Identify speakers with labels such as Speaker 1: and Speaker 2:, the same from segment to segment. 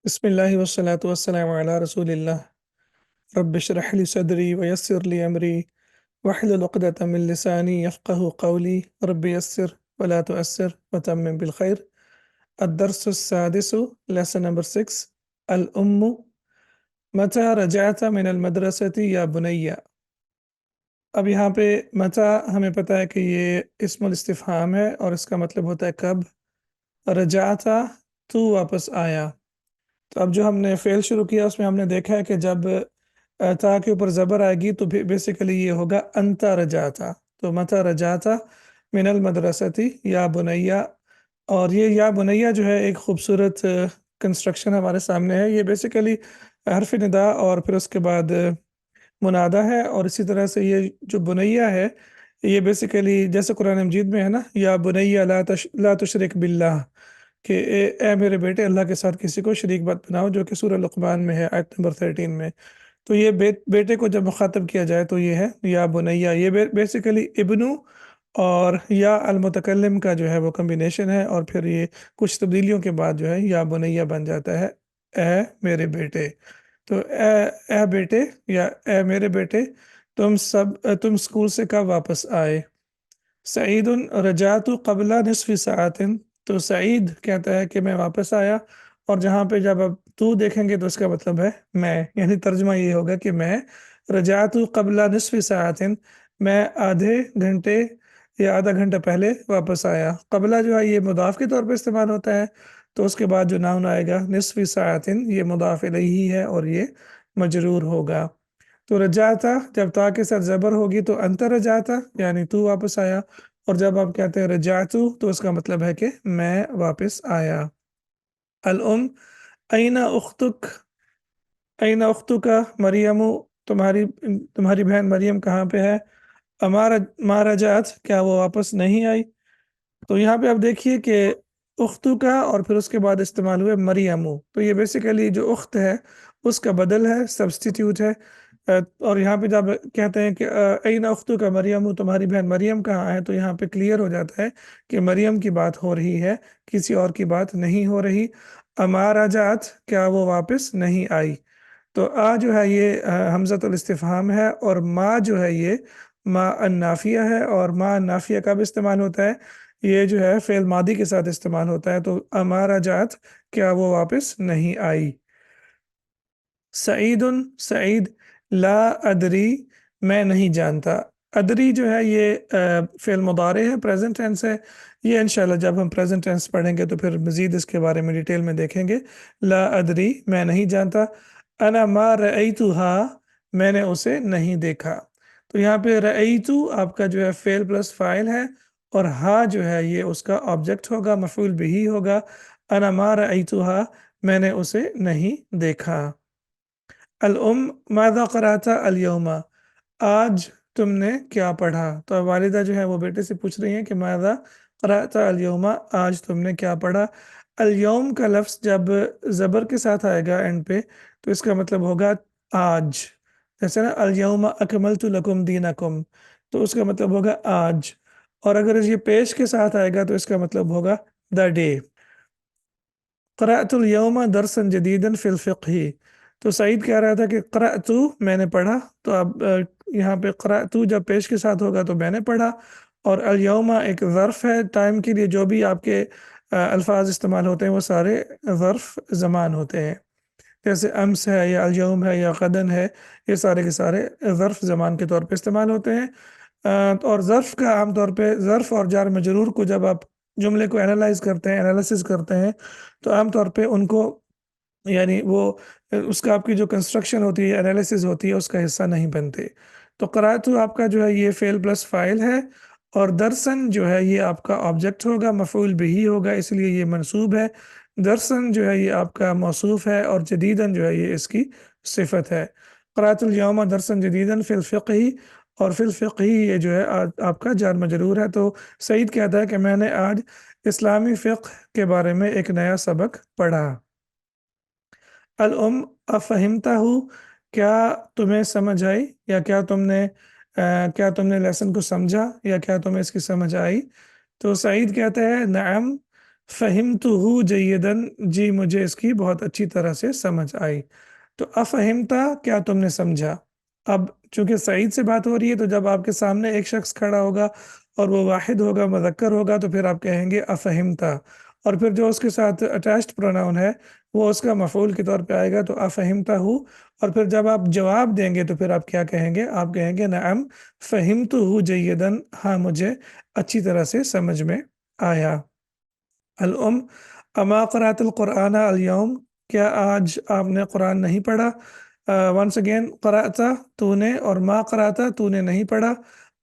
Speaker 1: بسم الله والصلاة والسلام على رسول الله. رب اشرح لي صدري ويسر لي أمري واحلل عقدة من لساني يفقه قولي. رب يسر ولا تؤسر وتمم بالخير. الدرس السادس lesson number 6. الأم. متى رجعت من المدرسة يا بني؟ अब यहाँ पे मता हमें पता है कि ये इस्मुल इस्तिफ़हाम है और इसका मतलब होता है कब। रजाता, तू वापस आया। तो अब जो हमने फेल शुरू किया उसमें हमने देखा है कि जब ता के ऊपर ज़बर आएगी तो बेसिकली ये होगा अंता रजाता। तो मता रजाता मिनल मदरसती या बुनैया। और ये या बुनैया जो है एक खूबसूरत कंस्ट्रक्शन हमारे सामने है। ये बेसिकली हरफ निदा और फिर उसके बाद मुनादा है। और इसी तरह से ये जो बुनैया है ये बेसिकली जैसे कुरान मजीद में है ना, या बुनैया ला तुशरिक बिल्लाह, कि ए मेरे बेटे अल्लाह के साथ किसी को शरीक मत बनाओ, जो कि सूरह लुक़मान में है आयत नंबर 13 में। तो ये बेटे को जब मुखातब किया जाए तो ये है या बुनैया। ये बेसिकली इब्नु और या अल मुतकल्लिम का जो है वो कम्बिनेशन है, और फिर ये कुछ तब्दीलियों के बाद जो है या बुनैया बन जाता है ए मेरे बेटे। तो ए बेटे या ए मेरे बेटे, तुम स्कूल से कब वापस आए? सईदुन रजातु कबला निसफ़ी सआतिन। तो सईद कहता है कि मैं वापस आया, और जहाँ पे जब अब तू देखेंगे तो इसका मतलब है मैं, यानी तर्जुमा ये होगा कि मैं रजातु कबला निसफ़ी सआतिन, मैं आधे घंटे या आधा घंटा पहले वापस आया। कबला जो है ये मुदाफ के तौर पे इस्तेमाल होता है, तो उसके बाद जो नाउन आएगा निसफ़ी सआतिन ये मुदाफ इलैही है और ये मजरूर होगा। तो रजाता जब ता के साथ ज़बर होगी तो अंतर रजाता, यानी तू वापस आया। और जब आप कहते हैं रजातू तो उसका मतलब है कि मैं वापस आया। अल उम ऐना उख्तुक, ऐना उख्तुका मरियमु, तुम्हारी तुम्हारी बहन मरियम कहाँ पे है? अमारा मारा जात, क्या वो वापस नहीं आई? तो यहाँ पे आप देखिए कि उख्तु का और फिर उसके बाद इस्तेमाल हुए मरियमु। तो ये बेसिकली जो उख्त है उसका बदल है, सब्स्टिट्यूट है। और यहाँ पे जब कहते हैं कि ऐना उख्तु का मरियमु, तुम्हारी बहन मरियम कहाँ है, तो यहाँ पे क्लियर हो जाता है कि मरियम की बात हो रही है, किसी और की बात नहीं हो रही। अमारा जात, क्या वो वापस नहीं आई? तो आ जो है ये हमज़तुल इस्तिफ़हाम है, और माँ जो है ये माँ अन्नाफिया है। और माँ अन्नाफिया कब इस्तेमाल होता है? ये जो है फ़ेल मादी के साथ इस्तेमाल होता है। तो अमारा जात, क्या वो वापस नहीं आई? सईदुन सईद, ला अदरी, मैं नहीं जानता। अदरी जो है ये फ़ेल मुदारे है, प्रेजेंट टेंस है। ये इंशाल्लाह जब हम प्रेजेंट टेंस पढ़ेंगे तो फिर मज़ीद इसके बारे में डिटेल में देखेंगे। ला अदरी, मैं नहीं जानता। अना मा रअयतुहा, मैंने उसे नहीं देखा। तो यहाँ पे रअयतु आपका जो है फ़ेल प्लस फ़ाइल है, और हा जो है ये उसका ऑब्जेक्ट होगा, मफ़ऊल बिही होगा। अना मा रअयतुहा, मैंने उसे नहीं देखा। अल उम माज़ा क़राअता अल यौमा, आज तुमने क्या पढ़ा? तो अब वालिदा जो है वो बेटे से पूछ रही हैं कि माज़ा क़राअता अल यौमा, आज तुमने क्या पढ़ा? अल यौम का लफ्ज़ जब ज़बर के साथ आएगा एंड पे तो इसका मतलब होगा आज। जैसे ना अल यौमा अकमलतु लकुम दीनकुम, तो उसका मतलब होगा आज। और अगर ये पेश के साथ आएगा तो इसका मतलब होगा द डे। क़राअतुल यौमा दरसन जदीदन फ़िल फ़िक़्ही। तो सईद कह रहा था कि क़राअतु, मैंने पढ़ा। तो अब यहाँ पे क़राअतु जब पेश के साथ होगा तो मैंने पढ़ा। और अल यौमा एक ज़र्फ़ है टाइम के लिए, जो भी आपके अल्फाज इस्तेमाल होते हैं वो सारे ज़र्फ़ ज़मान होते हैं। जैसे अम्स है या अल यौम है या ग़दन है, ये सारे के सारे ज़र्फ़ ज़मान के तौर पे इस्तेमाल होते हैं। और ज़र्फ़ का आम तौर पे ज़र्फ़ और जार मजरूर को जब आप जुमले को एनालाइज करते हैं, एनालिसिस करते हैं, तो आम तौर पे उनको, यानी वो उसका आपकी जो कंस्ट्रक्शन होती है, एनालिसिस होती है, उसका हिस्सा नहीं बनते। तो क़राअतु आपका जो है ये फ़ेल प्लस फ़ाइल है, और दरसन जो है ये आपका ऑब्जेक्ट होगा, मफ़ऊल बिही होगा, इसलिए ये मनसूब है। दरसन जो है ये आपका मौसूफ़ है, और जदीदन जो है ये इसकी सिफत है। क़राअतुल यौमा दरसन जदीदन फ़िल फ़िक़्ही, और फ़िल फ़िक़्ही ये जो है आपका जार मजरूर है। तो सईद कहता है कि मैंने आज इस्लामी फ़िक़्ह के बारे में एक नया सबक पढ़ा। अल उम अफ़हिमताहु, क्या तुम्हें समझ आई, या क्या तुमने लेसन को समझा, या क्या तुम्हें इसकी समझ आई? तो सईद कहता है नअम, फ़हिम्तुहु जय्यदन, जी मुझे इसकी बहुत अच्छी तरह से समझ आई। तो अफ़हिम्ता, क्या तुमने समझा? अब चूंकि सईद से बात हो रही है, तो जब आपके सामने एक शख्स खड़ा होगा और वो वाहिद होगा, मुज़क्कर होगा, तो फिर आप कहेंगे अफ़हिम्ता, और फिर जो उसके साथ अटैच्ड प्रोनाउन है वो उसका मफ़ऊल के तौर पे आएगा, तो अफ़हिम्ताहु। और फिर जब आप जवाब देंगे तो फिर आप क्या कहेंगे? आप कहेंगे नअम फ़हिम्तुहु जय्यदन, हाँ मुझे अच्छी तरह से समझ में आया। अल-उम अमा क़राअतल क़ुरआन अल-यौम, क्या आज आपने कुरान नहीं पढ़ा? वंस अगेन, क़राअता तूने, और मा क़राअता तूने नहीं पढ़ा,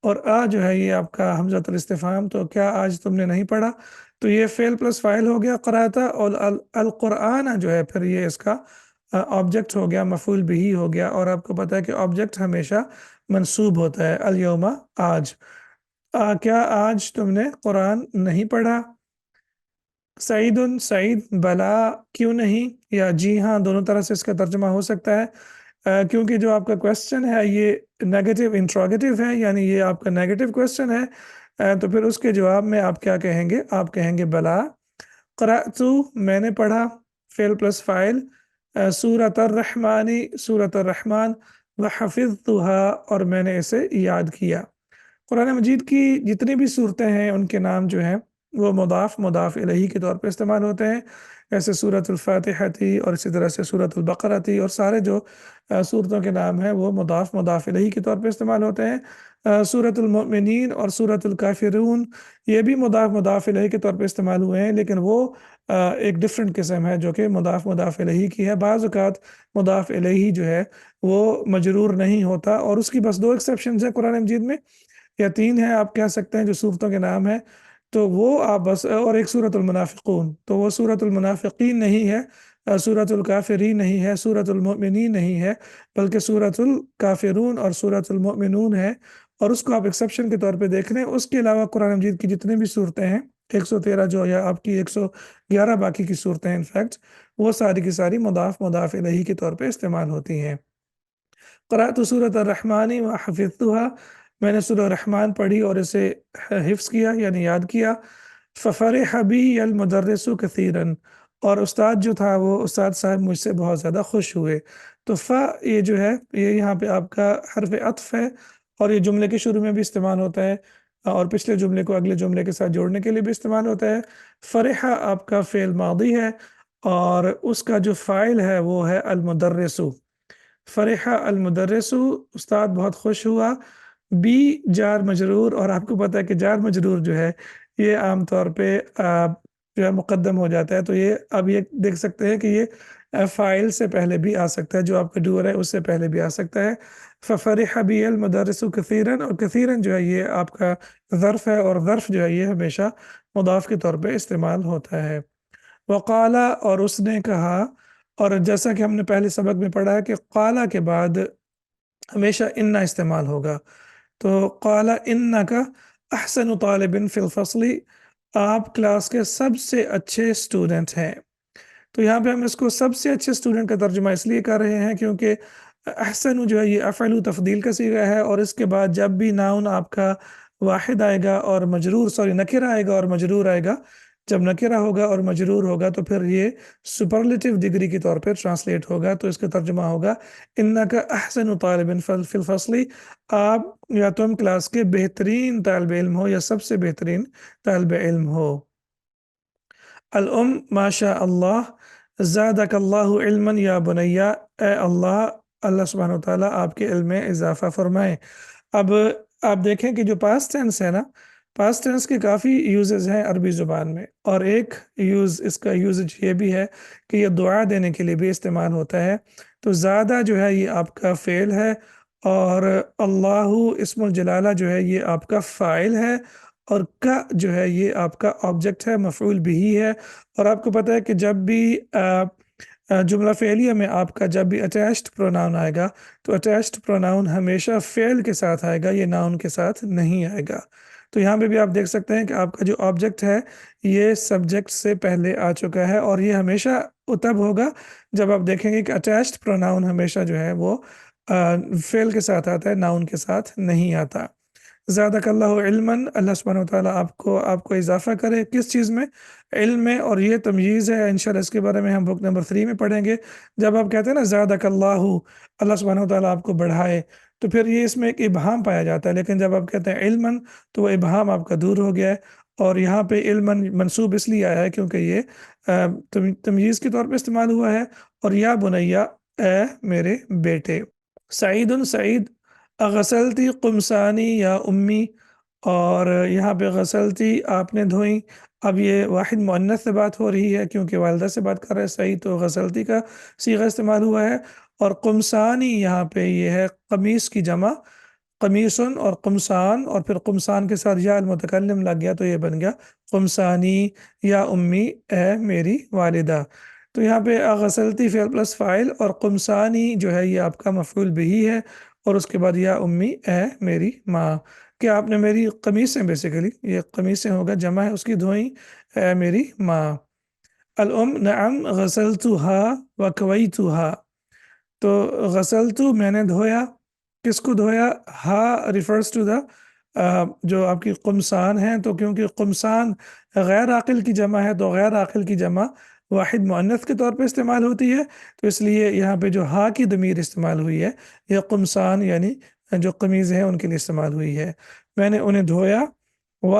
Speaker 1: और जो है ये आपका हमज़तुल इस्तिफ़हाम, तो क्या आज तुमने नहीं पढ़ा? तो ये फ़ेल प्लस फ़ाइल हो गया क़राअता, और अल क़ुरआन जो है फिर ये इसका ऑब्जेक्ट हो गया, मफ़ऊल बिही हो गया। और आपको पता है कि ऑब्जेक्ट हमेशा मंसूब होता है। अल यौमा, आज। क्या आज तुमने कुरान नहीं पढ़ा? सईदुन, सईद, बला, क्यों नहीं, या जी हाँ, दोनों तरह से इसका तर्जुमा हो सकता है। क्योंकि जो आपका क्वेश्चन है ये नेगेटिव इंट्रोगेटिव है, यानी ये आपका नेगेटिव क्वेश्चन है। तो फिर उसके जवाब में आप क्या कहेंगे? आप कहेंगे बला। क़राअतु, मैंने पढ़ा, फ़ेल प्लस फ़ाइल, सूरत अर्रहमानी, सूरत अर्रहमान, व हफ़िज़तुहा, और मैंने इसे याद किया। कुरान मजीद की जितनी भी सूरतें हैं उनके नाम जो हैं वो मुदाफ़ इलैही के तौर पे इस्तेमाल होते हैं। जैसे सूरतुल फ़ातिहा थी, और इसी तरह से सूरतुल बक़रा थी, और सारे जो सूरतों के नाम हैं वो मुदाफ़ इलैही के तौर पे इस्तेमाल होते हैं। सूरतुल मुमिनीन और सूरतुल काफ़िरून, ये भी मुदाफ़ इलैही के तौर पे इस्तेमाल हुए हैं, लेकिन वो एक डिफरेंट किस्म है जो कि मुदाफ़ इलैही की है। बाज़ औक़ात मुदाफ़ इलैही जो है वो मजरूर नहीं होता, और उसकी बस दो एक्सेप्शंस हैं कुरान मजीद में, या तीन है आप कह सकते हैं, जो सूरतों के नाम है। तो वो आप बस, और एक सूरतुल मुनाफ़िक़ून, तो वो सूरतुल मुनाफ़िक़ीन नहीं है, सूरतुल काफ़िरीन नहीं है, सूरतुल मुमिनीन नहीं है, बल्कि सूरतुल काफ़िरून और सूरतुल मुमिनून है। और उसको आप एक्सेप्शन के तौर पे देख लें। उसके अलावा कुरान मजीद की जितनी भी सूरतें हैं, 113 जो, या आपकी 111 बाकी की सूरतें हैं इनफैक्ट, वो सारी की सारी मुदाफ़ इलैही के तौर पे इस्तेमाल होती हैं। क़राअतु सूरत अर्रहमानी व हफ़िज़तुहा, मैंने सूरह रहमान पढ़ी और इसे हिफ्ज़ किया, यानी याद किया। फ़फ़रिह बी अल मुदर्रिसु कसीरन, और उस्ताद जो था वो उस्ताद साहब मुझसे बहुत ज़्यादा खुश हुए। तो ये जो है ये यहाँ पे आपका हर्फ़ अत्फ़ है, और ये जुमले के शुरू में भी इस्तेमाल होता है, और पिछले जुमले को अगले जुमले के साथ जोड़ने के लिए भी इस्तेमाल होता है। फ़रिह आपका फ़ेल मादी है, और उसका जो फ़ाइल है वो है अल मुदर्रिसु। फ़रिहा अल मुदर्रिसु, उस्ताद बहुत खुश हुआ। बी जार मजरूर, और आपको पता है कि जार मजरूर जो है ये आम तौर पे जो है मुक़द्दम हो जाता है। तो ये अब ये देख सकते हैं कि ये फ़ाइल से पहले भी आ सकता है, जो आपका डूअर है उससे पहले भी आ सकता है। फ़फ़रिहा बी अल मुदर्रिसु कसीरन, और कसीरन जो है ये आपका ज़र्फ़ है, और ज़र्फ़ जो है ये हमेशा मुदाफ़ के तौर पे इस्तेमाल होता है। वक़ाला, और उसने कहा। और जैसा कि हमने पहले सबक में पढ़ा है कि क़ाला के बाद हमेशा इन्ना इस्तेमाल होगा। तो क़ाला इन्नका अहसनु तालिबिन फ़िल फ़स्ली, आप क्लास के सबसे अच्छे स्टूडेंट हैं। तो यहाँ पे हम इसको सबसे अच्छे स्टूडेंट का तर्जुमा इसलिए कर रहे हैं क्योंकि अहसन जो है ये अफ़अलु तफ़दील का सीगा है, और इसके बाद जब भी नाउन आपका वाहिद आएगा और मजरूर, सॉरी नकिरा आएगा और मजरूर आएगा, जब नकिरा होगा और मजरूर होगा तो फिर ये सुपरलेटिव डिग्री के तौर पे ट्रांसलेट होगा। तो इसका तर्जुमा होगा इन्नका अहसनु तालिबिन फ़िल फ़स्ली, आप या तुम क्लास के बेहतरीन तालिब इल्म हो, या सबसे बेहतरीन तालिब इल्म हो। अल-उम माशा अल्लाह ज़ादकल्लाहु इल्मन या बुनैया, ए अल्लाह, अल्लाह सुब्हानहु व तआला आपके इल्म में इजाफ़ा फरमाए। अब आप देखें कि जो पास्ट टेंस है ना, पास्ट टेंस के काफ़ी यूजेस हैं अरबी ज़ुबान में, और एक इसका यूजेज ये भी है कि ये दुआ देने के लिए भी इस्तेमाल होता है। तो ज़्यादा जो है ये आपका फ़ेल है, और अल्लाहु इस्मुल जलाला जो है ये आपका फ़ाइल है, और का जो है ये आपका ऑब्जेक्ट है, मफ़ऊल बिही है। और आपको पता है कि जब भी जुमला फ़ेलिया में आपका जब भी अटैच्ड प्रोनाउन आएगा, तो अटैच्ड प्रोनाउन हमेशा फ़ेल के साथ आएगा, ये नाउन के साथ नहीं आएगा। तो यहाँ पे भी आप देख सकते हैं कि आपका जो ऑब्जेक्ट है ये सब्जेक्ट से पहले आ चुका है, और ये हमेशा तब होगा जब आप देखेंगे कि अटैच्ड प्रोनाउन हमेशा जो है वो फ़ेल के साथ आता है, नाउन के साथ नहीं आता। زادک اللہ علما، اللہ سبحانہ و تعالیٰ آپ کو اضافہ کرے کس چیز میں؟ علم میں، اور یہ تمییز ہے انشاءاللہ، اس کے بارے میں ہم بک نمبر 3 میں پڑھیں گے۔ جب آپ کہتے ہیں نا زادک اللہ، اللہ سبحانہ و تعالیٰ آپ کو بڑھائے، تو پھر یہ اس میں ایک ابہام پایا جاتا ہے، لیکن جب آپ کہتے ہیں علما تو وہ ابہام آپ کا دور ہو گیا ہے، اور یہاں پہ علما منصوب اس لیے آیا ہے کیونکہ یہ تمییز کے طور پہ استعمال ہوا ہے، اور یا بنیا، اے میرے بیٹے۔ سعید سعید، غسلتی قمصانی یا امی، اور یہاں پہ غسلتی آپ نے دھوئیں، اب یہ واحد مؤنث سے بات ہو رہی ہے کیونکہ والدہ سے بات کر رہے ہیں سعید، تو غسلتی کا صیغہ استعمال ہوا ہے، اور قمصانی یہاں پہ یہ ہے قمیص کی جمع، قمیصن اور قمصان، اور پھر قمصان کے ساتھ یا المتکلم لگ گیا تو یہ بن گیا قمصانی یا امی، اے میری والدہ۔ تو یہاں پہ غسلتی فعل پلس فاعل، اور قمصانی جو ہے یہ آپ کا مفعول بہی ہے، اور اس کے بعد یا امی، اے میری ماں، کہ آپ نے میری قمیصیں، بیسیکلی یہ قمیصیں ہوگا، جمع ہے اس کی، دھوئیں، اے میری ماں۔ الام، نعم غسلتها وکویتها، تو غسلتو میں نے دھویا، کس کو دھویا؟ ہا ریفرز ٹو دا جو آپ کی قمصان ہیں، تو کیونکہ قمصان غیر عاقل کی جمع ہے، تو غیر عاقل کی جمع واحد مؤنث کے طور پہ استعمال ہوتی ہے، تو اس لیے یہاں پہ جو ہا کی ضمیر استعمال ہوئی ہے یہ قمصان یعنی جو قمیض ہیں ان کے لیے استعمال ہوئی ہے۔ میں نے انہیں دھویا، و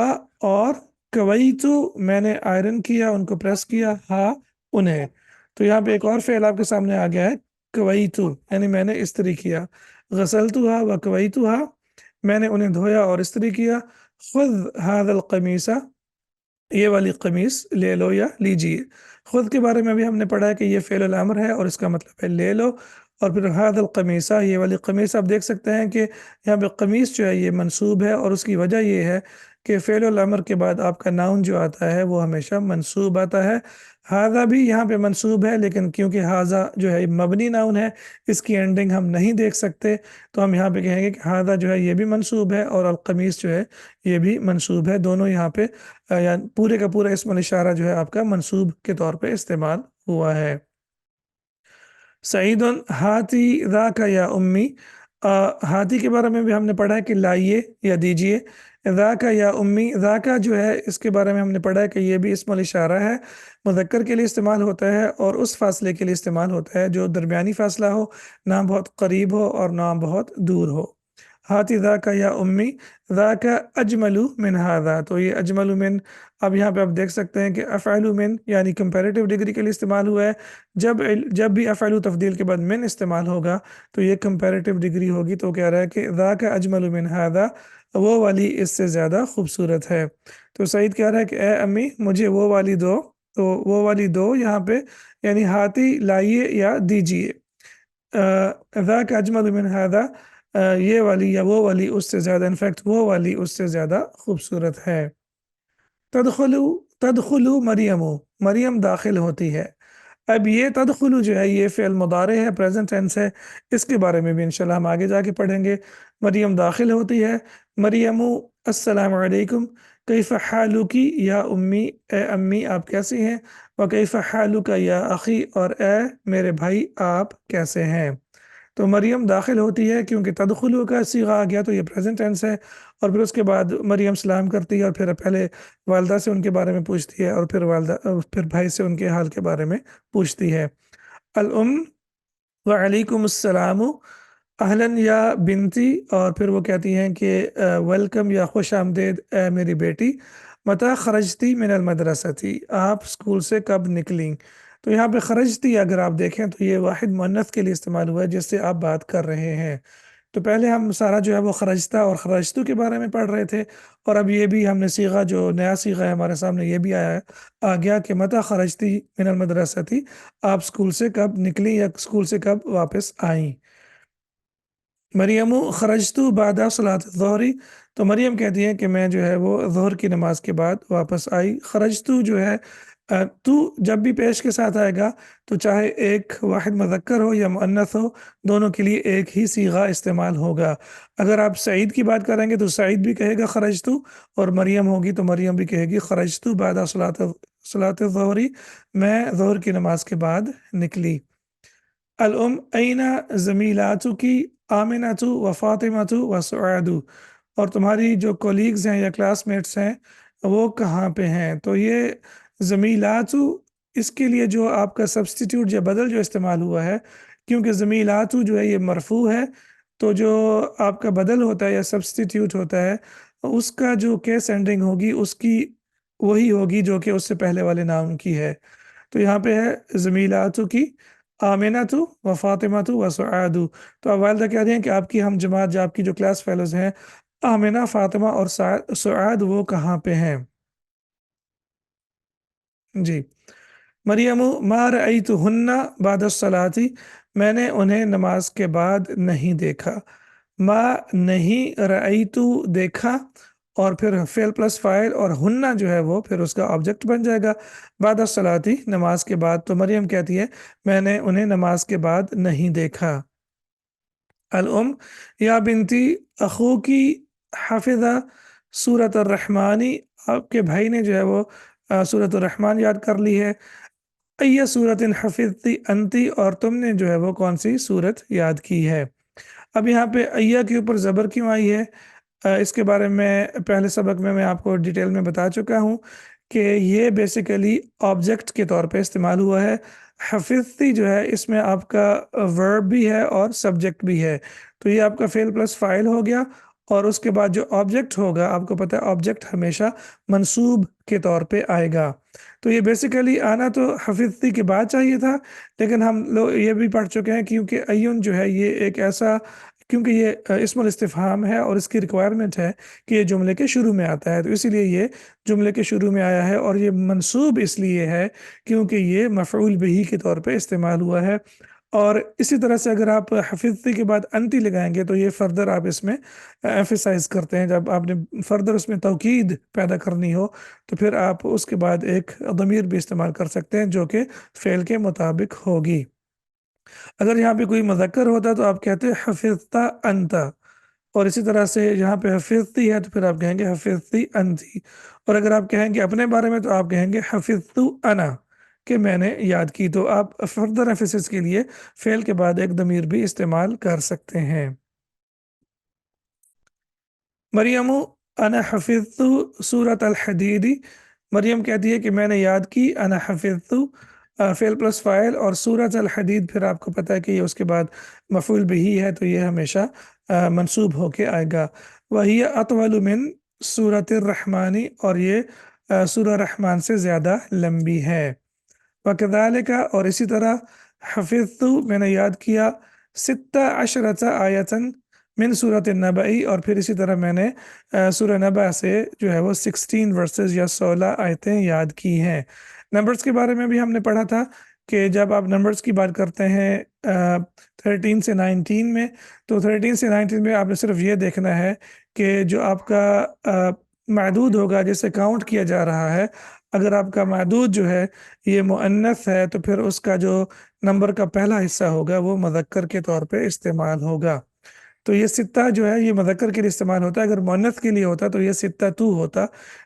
Speaker 1: اور کویتو میں نے آئرن کیا، ان کو پریس کیا، ہا انہیں، تو یہاں پہ ایک اور فعل آپ کے سامنے آ گیا ہے، کویتو یعنی میں نے استری کیا، غسلتها و کویتها، میں نے انہیں دھویا اور استری کیا، خذ هذا القمیص، یہ والی قمیص لے لو یا لیجیے۔ خود کے بارے میں بھی ہم نے پڑھا ہے کہ یہ فعل الامر ہے اور اس کا مطلب ہے لے لو، اور پھر هذا القمیص، یہ والی قمیص آپ دیکھ سکتے ہیں کہ یہاں پہ قمیص جو ہے یہ منصوب ہے، اور اس کی وجہ یہ ہے کہ فعل الامر کے بعد آپ کا ناؤن جو آتا ہے وہ ہمیشہ منصوب آتا ہے۔ ہاذا بھی یہاں پہ منصوب ہے، لیکن کیونکہ ہاذا جو ہے مبنی ناؤن ہے، اس کی اینڈنگ ہم نہیں دیکھ سکتے، تو ہم یہاں پہ کہیں گے کہ ہاذا جو ہے یہ بھی منصوب ہے، اور القمیص جو ہے یہ بھی منصوب ہے، دونوں یہاں پہ یعنی پورے کا پورا اسم الاشارہ جو ہے آپ کا منصوب کے طور پہ استعمال ہوا ہے۔ سعید ہاتھی ذاک یا امی، ہاتھی کے بارے میں بھی ہم نے پڑھا ہے کہ لائیے یا دیجیے، ذاک یا امی، ذاک جو ہے اس کے بارے میں ہم نے پڑھا ہے کہ یہ بھی اسم الاشارہ ہے، مذکر کے لیے استعمال ہوتا ہے، اور اس فاصلے کے لیے استعمال ہوتا ہے جو درمیانی فاصلہ ہو، نہ بہت قریب ہو اور نہ بہت دور ہو۔ ہاتھی ذاک یا امی، ذاک اجمل من ھذا، تو یہ اجمل من، اب یہاں پہ آپ دیکھ سکتے ہیں کہ افعل من یعنی کمپیریٹیو ڈگری کے لیے استعمال ہوا ہے، جب بھی افعل تفضیل کے بعد من استعمال ہوگا تو یہ کمپیریٹیو ڈگری ہوگی، تو کہہ رہا ہے کہ ذاک اجمل من ھذا، وہ والی اس سے زیادہ خوبصورت ہے۔ تو سعید کہہ رہا ہے کہ اے امی مجھے وہ والی دو، تو وہ والی دو یہاں پہ یعنی ہاتھی لائیے یا دیجیے، ذاک اجمل من ھذا، یہ والی یا وہ والی اس سے زیادہ، انفیکٹ وہ والی اس سے زیادہ خوبصورت ہے۔ تدخلو، تدخلو مریم، مریم داخل ہوتی ہے، اب یہ تدخلو جو ہے یہ فعل مضارع ہے، پریزنٹ ٹینس ہے، اس کے بارے میں بھی انشاءاللہ ہم آگے جا کے پڑھیں گے۔ مریم داخل ہوتی ہے، مریم السلام علیکم، کیف حالکی یا امی، اے امی آپ کیسی ہیں، وکیف حالک یا اخی، اور اے میرے بھائی آپ کیسے ہیں۔ تو مریم داخل ہوتی ہے کیونکہ تدخلو کا صیغہ آ گیا تو یہ پریزنٹ ٹینس ہے، اور پھر اس کے بعد مریم سلام کرتی ہے، اور پھر پہلے والدہ سے ان کے بارے میں پوچھتی ہے، اور پھر بھائی سے ان کے حال کے بارے میں پوچھتی ہے۔ الام، وعلیکم السلام، اہلاً یا بنتی، اور پھر وہ کہتی ہیں کہ ویلکم یا خوش آمدید اے میری بیٹی، متی خرجتی من المدرستی، آپ اسکول سے کب نکلیں، تو یہاں پہ خرجتی اگر آپ دیکھیں تو یہ واحد مؤنث کے لیے استعمال ہوا ہے جس سے آپ بات کر رہے ہیں، تو پہلے ہم سارا جو ہے وہ خرجتا اور خرجتو کے بارے میں پڑھ رہے تھے، اور اب یہ بھی ہم نے صیغہ جو نیا صیغہ ہے ہمارے سامنے یہ بھی آیا ہے، آ گیا کہ متی خرجتی من المدرستی، آپ اسکول سے کب نکلی یا اسکول سے کب واپس آئیں۔ مریم خرجتو بعد صلاۃ الظہر، تو مریم کہتی ہے کہ میں جو ہے وہ ظہر کی نماز کے بعد واپس آئی۔ خرجتو جو ہے تو جب بھی پیش کے ساتھ آئے گا تو چاہے ایک واحد مذکر ہو یا مؤنث ہو، دونوں کے لیے ایک ہی صیغہ استعمال ہوگا۔ اگر آپ سعید کی بات کریں گے تو سعید بھی کہے گا خرجتو، اور مریم ہوگی تو مریم بھی کہے گی خرجتو بعد صلاۃ الظہر، میں ظہر کی نماز کے بعد نکلی۔ الام، این زمیلاتک آمنۃ و فاطمۃ و سعاد، اور تمہاری جو کولیگز ہیں یا کلاس میٹس ہیں وہ کہاں پہ ہیں؟ تو یہ زمیلاتو، اس کے لیے جو آپ کا سبسٹیٹیوٹ یا بدل جو استعمال ہوا ہے، کیونکہ زمیلاتو جو ہے یہ مرفوع ہے، تو جو آپ کا بدل ہوتا ہے یا سبسٹیٹیوٹ ہوتا ہے اس کا جو کیس اینڈنگ ہوگی اس کی وہی ہوگی جو کہ اس سے پہلے والے نام کی ہے۔ تو یہاں پہ ہے زمیلاتو کی آمیناتو و فاطماتو و سعادو۔ تو آپ والدہ کہہ رہی ہیں کہ آپ کی ہم جماعت، جو آپ کی جو کلاس فیلوز ہیں، آمینہ، فاطمہ اور سعاد، وہ کہاں پہ ہیں؟ جی، مریم ما رأیتہن بعد الصلاۃ، میں نے انہیں نماز کے بعد نہیں دیکھا۔ ما نہیں، رأیتو دیکھا، اور پھر فعل پلس فاعل، اور ہننا جو ہے وہ پھر اس کا آبجیکٹ بن جائے گا بعد الصلاۃ، نماز کے بعد۔ تو مریم کہتی ہے میں نے انہیں نماز کے بعد نہیں دیکھا۔ الام یا بنتی اخو کی حافظہ سورۃ الرحمانی، آپ کے بھائی نے جو ہے وہ سورۃ الرحمن یاد کر لی ہے۔ ایہ سورت حفظتی انتی، اور تم نے جو ہے وہ کون سی سورت یاد کی ہے؟ اب یہاں پہ ایہ کے اوپر زبر کیوں آئی ہے؟ اس کے بارے میں پہلے سبق میں آپ کو ڈیٹیل میں بتا چکا ہوں کہ یہ بیسیکلی آبجیکٹ کے طور پہ استعمال ہوا ہے۔ حفظتی جو ہے اس میں آپ کا ورب بھی ہے اور سبجیکٹ بھی ہے، تو یہ آپ کا فعل پلس فاعل ہو گیا، اور اس کے بعد جو آبجیکٹ ہوگا، آپ کو پتہ ہے آبجیکٹ ہمیشہ منصوب کے طور پہ آئے گا۔ تو یہ بیسیکلی آنا تو حفظتی کے بعد چاہیے تھا، لیکن ہم لوگ یہ بھی پڑھ چکے ہیں کیونکہ ایون جو ہے یہ ایک ایسا، کیونکہ یہ اسم الاستفہام ہے اور اس کی ریکوائرمنٹ ہے کہ یہ جملے کے شروع میں آتا ہے، تو اسی لیے یہ جملے کے شروع میں آیا ہے، اور یہ منصوب اس لیے ہے کیونکہ یہ مفعول بہی کے طور پہ استعمال ہوا ہے۔ اور اسی طرح سے اگر آپ حفظتی کے بعد انتی لگائیں گے تو یہ فردر آپ اس میں ایمفیسائز کرتے ہیں، جب آپ نے فردر اس میں توکید پیدا کرنی ہو تو پھر آپ اس کے بعد ایک ضمیر بھی استعمال کر سکتے ہیں جو کہ فعل کے مطابق ہوگی۔ اگر یہاں پہ کوئی مذکر ہوتا تو آپ کہتے حفظتا انتا، اور اسی طرح سے یہاں پہ حفظتی ہے تو پھر آپ کہیں گے حفظتی انتی، اور اگر آپ کہیں گے اپنے بارے میں تو آپ کہیں گے حفظتو انا، کہ میں نے یاد کی۔ تو آپ فردر ایمفیسس کے لیے فعل کے بعد ایک ضمیر بھی استعمال کر سکتے ہیں۔ مریم انا حفظت سورۃ الحدید، مریم کہتی ہے کہ میں نے یاد کی انا حفظت، فعل پلس فاعل، اور سورۃ الحدید پھر آپ کو پتہ ہے کہ یہ اس کے بعد مفعول بھی ہے تو یہ ہمیشہ منصوب ہو کے آئے گا۔ وہی اطول من سورۃ الرحمانی، اور یہ سورہ رحمان سے زیادہ لمبی ہے۔ وَكَذَلِكَ، اور اسی طرح حفظت، میں نے یاد کیا، 16 آیتاً من سورۃ النبأ، اور پھر اسی طرح میں نے سورہ نبأ سے جو ہے وہ 16 ورسز یا 16 آیتیں یاد کی ہیں۔ نمبرز کے بارے میں بھی ہم نے پڑھا تھا کہ جب آپ نمبرز کی بات کرتے ہیں 13 سے 19 میں، تو 13 سے 19 میں آپ نے صرف یہ دیکھنا ہے کہ جو آپ کا معدود ہوگا جسے کاؤنٹ کیا جا رہا ہے، اگر آپ کا معدود جو ہے یہ مؤنث ہے تو پھر اس کا جو نمبر کا پہلا حصہ ہوگا وہ مذکر کے طور پہ استعمال ہوگا۔ تو یہ ستہ جو ہے یہ مذکر کے لیے استعمال ہوتا ہے، اگر مؤنث کے لیے ہوتا تو یہ ستہ تو ہوتا،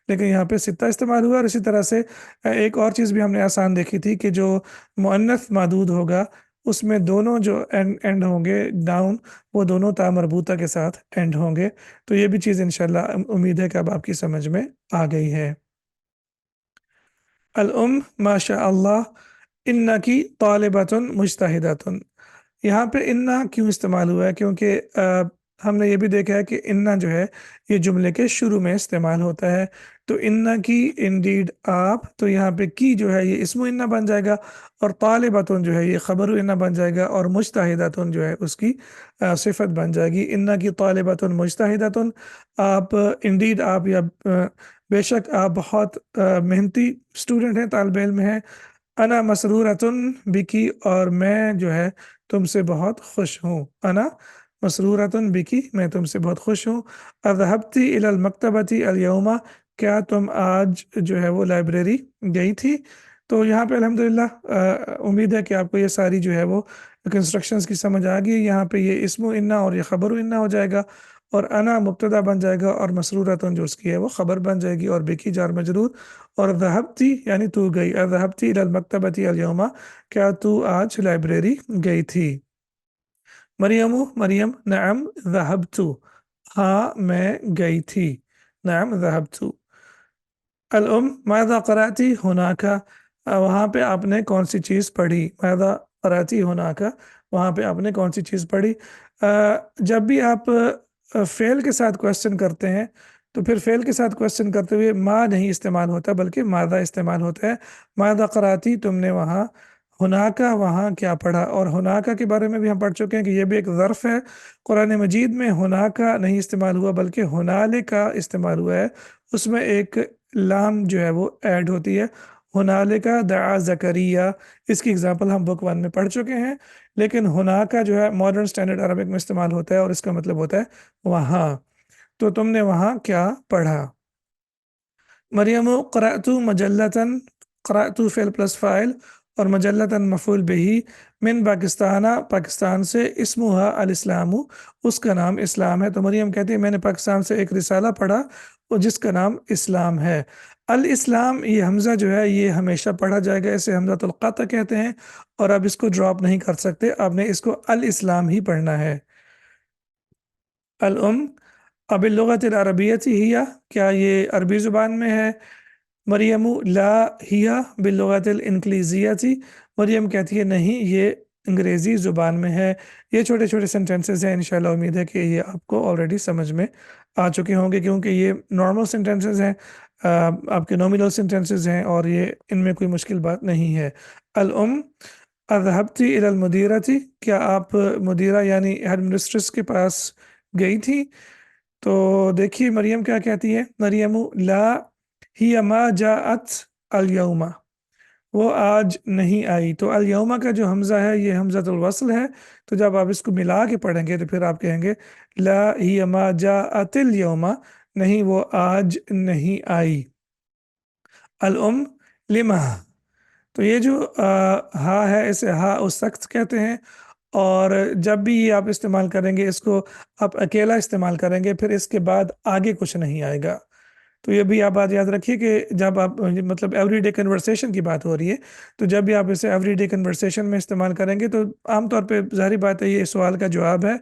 Speaker 1: لیکن یہاں پہ ستہ استعمال ہوا۔ اور اسی طرح سے ایک اور چیز بھی ہم نے آسان دیکھی تھی کہ جو مؤنث معدود ہوگا اس میں دونوں جو اینڈ ہوں گے ڈاؤن، وہ دونوں تا مربوطہ کے ساتھ اینڈ ہوں گے۔ تو یہ بھی چیز انشاءاللہ امید ہے کہ اب آپ کی سمجھ میں آ گئی ہے۔ الام ما شاء اللہ انکی طالبۃ مجتہدۃ، یہاں پہ انا کیوں استعمال ہوا ہے؟ کیونکہ ہم نے یہ بھی دیکھا ہے کہ انا جو ہے یہ جملے کے شروع میں استعمال ہوتا ہے، تو انا کی انڈیڈ آپ، تو یہاں پہ کی جو ہے یہ اسم انا بن جائے گا، اور طالبۃ جو ہے یہ خبر انا بن جائے گا، اور مجتہدۃ جو ہے اس کی صفت بن جائے گی۔ انا کی طالبۃ مجتہدۃ، آپ انڈیڈ آپ، یا بے شک آپ بہت محنتی اسٹوڈنٹ ہیں، طالب علم ہیں۔ انا مسرورتن بکی، اور میں جو ہے تم سے بہت خوش ہوں۔ انا مسرورتن بکی، میں تم سے بہت خوش ہوں۔ اذهبتی الی المکتبۃ اليوم، کیا تم آج جو ہے وہ لائبریری گئی تھی؟ تو یہاں پہ الحمدللہ امید ہے کہ آپ کو یہ ساری جو ہے وہ کنسٹرکشنز کی سمجھ آ گئی۔ یہاں پہ یہ اسم و انا اور یہ خبر و انا ہو جائے گا، اور انا مبتدا بن جائے گا، اور مسرورتن جو اس کی ہے وہ خبر بن جائے گی، اور بکی جار مجرور، اور ذهبتی یعنی تو گئی، ذهبتی الی المکتبۃ اليوم، کیا تو آج لائبریری گئی تھی؟ مریم نعم ذهبت، हाँ मैं गई थी। नाम ज़हबतु। मादा कराती हुनाका। वहाँ पे आपने कौन सी चीज़ पढ़ी। मादा कराती हुनाका, वहाँ पे आपने कौन सी चीज़ पढ़ी। जब भी आप फेल के साथ क्वेश्चन करते हैं तो फिर फेल के साथ क्वेश्चन करते हुए मा नहीं इस्तेमाल होता बल्कि मादा इस्तेमाल होता है। मादा कराती, तुमने वहाँ। हुनाका, वहाँ क्या पढ़ा। और हुनाका के बारे में भी हम पढ़ चुके हैं कि यह भी एक ज़र्फ़ है। कुरान मजीद में हुनाका नहीं इस्तेमाल हुआ बल्कि हुनाले का इस्तेमाल हुआ है। उसमें एक लाम जो है वो ऐड होती है। हुनालिका दआ ज़करिया, इसकी एग्जांपल हम बुक 1 में पढ़ चुके हैं। लेकिन हुनाका जो है मॉडर्न स्टैंडर्ड अरबिक में इस्तेमाल होता है और इसका मतलब होता है वहाँ। तो तुमने वहाँ क्या पढ़ा। मरियम क़रअतु मजल्लतन। क़रअतु फ़िल प्लस फ़ाइल और मजल्लतन मफ़ूल बिही। मिन पाकिस्ताना, पाकिस्तान से। इस्मुहा अल इस्लामु, उसका नाम इस्लाम है। तो मरियम कहती है मैंने पाकिस्तान से एक रिसाला पढ़ा और जिसका नाम इस्लाम है। अल इस्लाम, ये हमज़ा जो है ये हमेशा पढ़ा जाएगा, इसे हमज़ातुल क़त्अ कहते हैं और अब इसको ड्रॉप नहीं कर सकते, आपने इसको अल इस्लाम ही पढ़ना है। अल अब लुगत अरबियत हिया, क्या ये अरबी ज़ुबान में है। मरियम ला हिया बिल्लुगतिल इंग्लिजियती, मरियम कहती है नहीं ये अंग्रेज़ी ज़ुबान में है। ये छोटे छोटे सेंटेंसेस हैं, इंशाल्लाह उम्मीद है कि ये आपको ऑलरेडी समझ में आ चुके होंगे क्योंकि ये नॉर्मल सेंटेंसेस हैं। आपके नॉमिनल सेंटेंसेस हैं और ये इनमें कोई मुश्किल बात नहीं है। अल अज़हबती इलल मुदीरती, क्या आप मुदीरा यानी हेड मिस्ट्रेस के पास गई थी। तो देखिए मरियम क्या कहती है। मरियम ला हिया मा जाअत अल यौमा, वो आज नहीं आई। तो अल यौमा का जो हमज़ा है ये हमज़ातुल वस्ल है। तो जब आप इसको मिला के पढ़ेंगे तो फिर आप कहेंगे ला हिया मा जाअतिल यौमा, नहीं वो आज नहीं आई। अल लिमा, तो ये जो हा है इसे हा उस सख्त कहते हैं। और जब भी ये आप इस्तेमाल करेंगे इसको आप अकेला इस्तेमाल करेंगे, फिर इसके बाद आगे कुछ नहीं आएगा। तो ये भी आप बात याद रखिए कि जब आप मतलब एवरीडे कन्वर्सेशन की बात हो रही है तो जब भी आप इसे एवरीडे कन्वर्सेशन में इस्तेमाल करेंगे तो आमतौर पे ज़ाहिर बात है ये सवाल का जवाब है।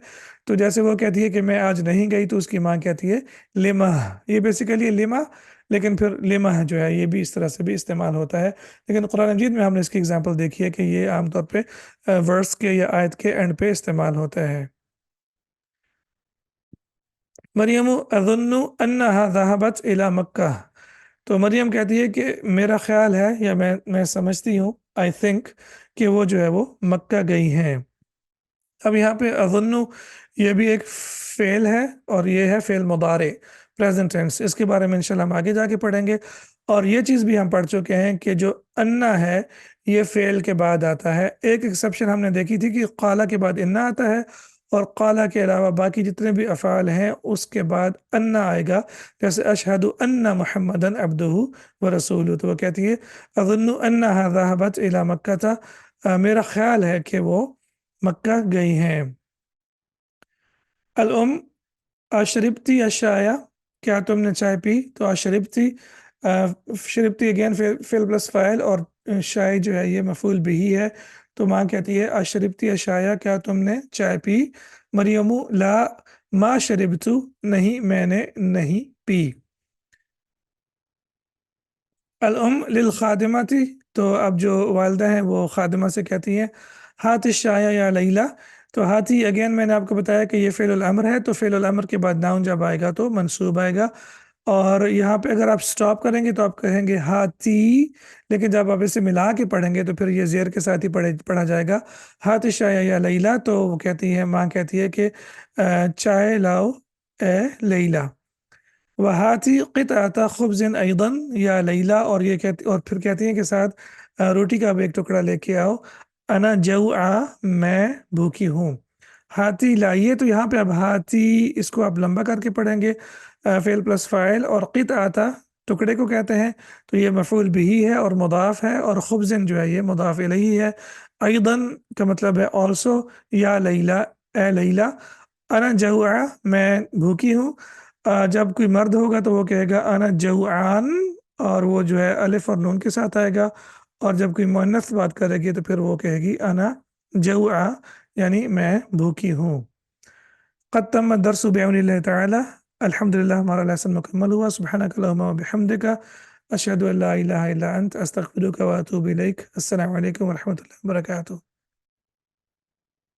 Speaker 1: तो जैसे वो कहती है कि मैं आज नहीं गई तो उसकी माँ कहती है लिमा, ये बेसिकली लिमा। लेकिन फिर लिमा जो है ये भी इस तरह से भी इस्तेमाल होता है। लेकिन कुरान मजीद में हमने इसकी एग्जांपल देखी है कि ये आमतौर पे वर्स के या आयत के एंड पे इस्तेमाल होता है। मरियम अज़ुन्नु अन्नहा ज़हबत इला मक्का, तो मरियम कहती है कि मेरा ख्याल है या मैं समझती हूँ, आई थिंक, कि वो जो है वो मक्का गई हैं। अब यहाँ पे अज़ुन्नु ये भी एक फ़ेल है और ये है फ़ेल मुदारे प्रेजेंट टेंस, इसके बारे में इंशाल्लाह हम आगे जाके पढ़ेंगे। और ये चीज़ भी हम पढ़ चुके हैं कि जो अन्ना है ये फ़ेल के बाद आता है। एक एक्सेप्शन हमने देखी थी कि क़ाला के बाद इन्ना आता है और क़ाला के अलावा बाकी जितने भी अफ़ाल हैं उसके बाद अन्ना आएगा। जैसे अशहदु अन्ना मुहम्मदन अब्दुहु व रसूलुहु, तो वो कहती है अज़ुन्नु अन्नहा ज़हबत इला मक्का था, मेरा ख्याल है कि वो मक्का गई हैं। अल अशरबती अशाया, क्या तुमने चाय पी। तो अशरबती, शरबती अगेन फिल प्लस फाइल और शाय जो है ये मफूल बिही है। तो माँ कहती है अशरबती अशाया, क्या तुमने चाय पी। मरियमु ला मा शरबतु, नहीं मैंने नहीं पी। लिल खादिमती, तो अब जो वालदा हैं वो खादिमा से कहती हैं हाथ शाया या लैला। तो हाथी अगेन मैंने आपको बताया कि ये फ़ेल अमर है, तो फ़ेल अमर के बाद नाउन जब आएगा तो मंसूब आएगा। और यहाँ पे अगर आप स्टॉप करेंगे तो आप कहेंगे हाथी, लेकिन जब आप इसे मिला के पढ़ेंगे तो फिर ये ज़ेर के साथ ही पढ़ा जाएगा। हाथ शाया या लैला, तो वो कहती है माँ कहती है कि चाय लाओ ए लैला। वहाती क़ितअता ख़ुब्ज़िन अयदन या लैला, और ये कहती और फिर कहती हैं कि साथ रोटी का अब एक टुकड़ा लेके आओ। अना जऊआ, मैं भूखी हूँ। हाथी लाइए, तो यहाँ पे अब हाथी इसको आप लंबा करके पढ़ेंगे फ़ेल प्लस फ़ाइल, और क़ितअता टुकड़े को कहते हैं। तो ये मफ़ूल बिही है और मुदाफ़ है, और ख़ुब्ज़िन जो है ये मुदाफ़ इलैही है। अयदन का मतलब है ऑल्सो, या लैला ए लैला। अना जऊआ, मैं भूखी हूँ। जब कोई मर्द होगा तो वो कहेगा अना जऊआन, और वो जो है अलिफ और नून के साथ आएगा। और जब कोई मुअन्नस बात करेगी तो फिर वो कहेगी अना जऊआ, यानी मैं भूखी हूँ। قد تم الدرس بعون اللہ تعالی. الحمد للہ ہمارا لیسن مکمل ہوا. سبحانک اللہم و بحمدک اشہد ان لا الہ الا انت استغفرک و اتوب الیک. السلام علیکم ورحمۃ اللہ وبرکاتہ.